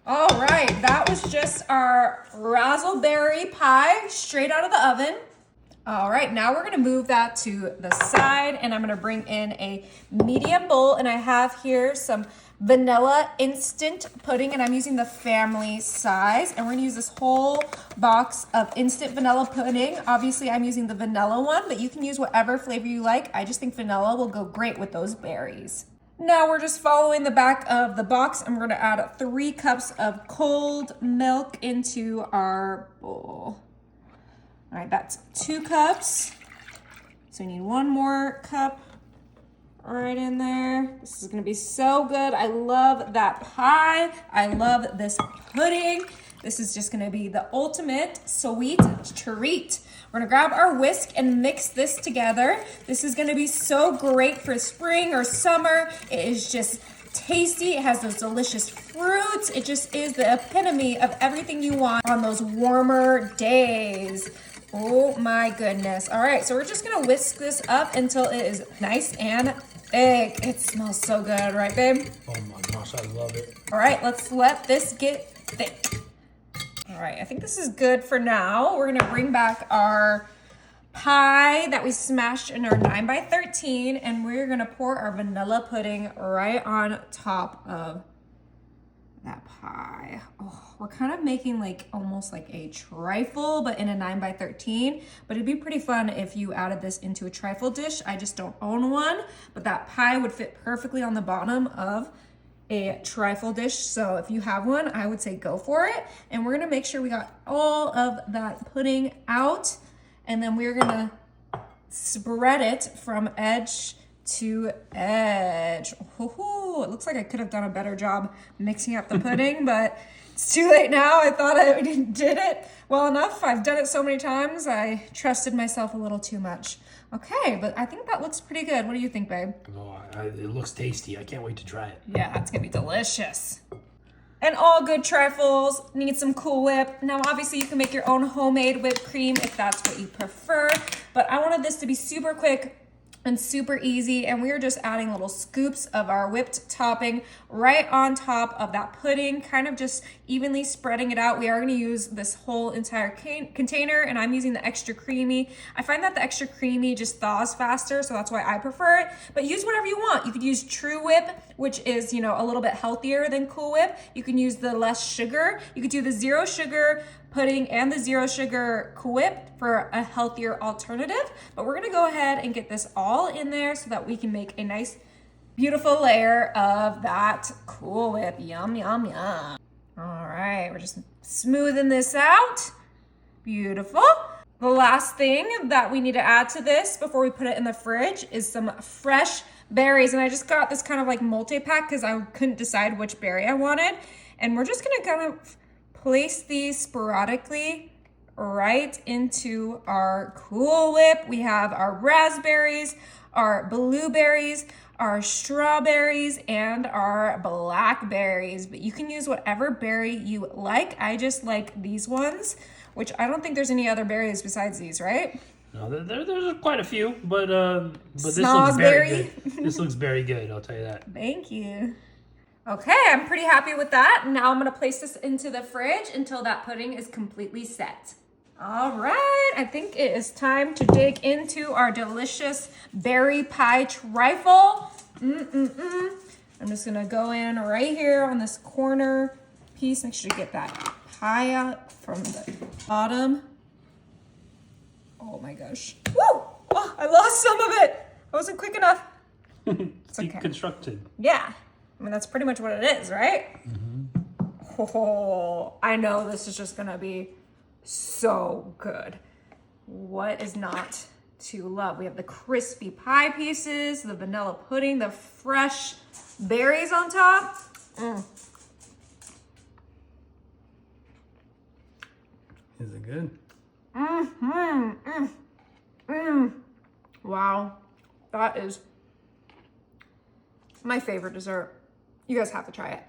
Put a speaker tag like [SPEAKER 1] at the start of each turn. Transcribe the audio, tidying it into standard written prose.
[SPEAKER 1] All right, that was just our raspberry pie straight out of the oven. All right, now we're gonna move that to the side and I'm gonna bring in a medium bowl, and I have here some vanilla instant pudding, and I'm using the family size, and we're gonna use this whole box of instant vanilla pudding. Obviously I'm using the vanilla one, but you can use whatever flavor you like. I just think vanilla will go great with those berries. Now we're just following the back of the box, and we're gonna add 3 cups of cold milk into our bowl. All right, that's 2 cups. So we need 1 more cup right in there. This is gonna be so good. I love that pie. I love this pudding. This is just gonna be the ultimate sweet treat. We're gonna grab our whisk and mix this together. This is gonna be so great for spring or summer. It is just tasty. It has those delicious fruits. It just is the epitome of everything you want on those warmer days. Oh my goodness. All right, so we're just gonna whisk this up until it is nice and thick. It smells so good, right, babe?
[SPEAKER 2] Oh my gosh, I love it.
[SPEAKER 1] All right, let's let this get thick. All right, I think this is good for now. We're gonna bring back our pie that we smashed in our 9x13, and we're gonna pour our vanilla pudding right on top of that pie. Oh, we're kind of making like almost like a trifle, but in a 9x13. But it'd be pretty fun if you added this into a trifle dish. I just don't own one, but that pie would fit perfectly on the bottom of a trifle dish. So if you have one, I would say go for it. And we're gonna make sure we got all of that pudding out, and then we're gonna spread it from edge to edge. Ooh, it looks like I could have done a better job mixing up the pudding, but it's too late now. I thought I did it well enough. I've done it so many times. I trusted myself a little too much. Okay, but I think that looks pretty good. What do you think, babe?
[SPEAKER 2] Oh, it looks tasty. I can't wait to try it.
[SPEAKER 1] Yeah, it's gonna be delicious. And all good trifles need some Cool Whip. Now, obviously you can make your own homemade whipped cream if that's what you prefer, but I wanted this to be super quick and super easy, and we are just adding little scoops of our whipped topping right on top of that pudding, kind of just evenly spreading it out. We are going to use this whole entire container, and I'm using the extra creamy. I find that the extra creamy just thaws faster, so that's why I prefer it, but use whatever you want. You could use True Whip, which is, you know, a little bit healthier than Cool Whip. You can use the less sugar. You could do the 0 sugar pudding and the 0 sugar Cool Whip for a healthier alternative. But we're gonna go ahead and get this all in there so that we can make a nice, beautiful layer of that Cool Whip. Yum, yum, yum. All right, we're just smoothing this out. Beautiful. The last thing that we need to add to this before we put it in the fridge is some fresh berries. And I just got this kind of like multi-pack because I couldn't decide which berry I wanted. And we're just gonna kind of place these sporadically right into our Cool Whip. We have our raspberries, our blueberries, our strawberries, and our blackberries. But you can use whatever berry you like. I just like these ones, which I don't think there's any other berries besides these, right?
[SPEAKER 2] No, there's quite a few, but this looks very good. This looks very good, I'll tell you that.
[SPEAKER 1] Thank you. Okay, I'm pretty happy with that. Now I'm gonna place this into the fridge until that pudding is completely set. All right, I think it is time to dig into our delicious berry pie trifle. I'm just gonna go in right here on this corner piece. Make sure to get that pie out from the bottom. Oh my gosh. Woo! Oh, I lost some of it. I wasn't quick enough.
[SPEAKER 2] It's
[SPEAKER 1] okay.
[SPEAKER 2] Constructed.
[SPEAKER 1] Yeah. I mean, that's pretty much what it is, right? Oh, I know this is just gonna be so good. What is not to love? We have the crispy pie pieces, the vanilla pudding, the fresh berries on top.
[SPEAKER 2] Is it good?
[SPEAKER 1] Wow, that is my favorite dessert. You guys have to try it.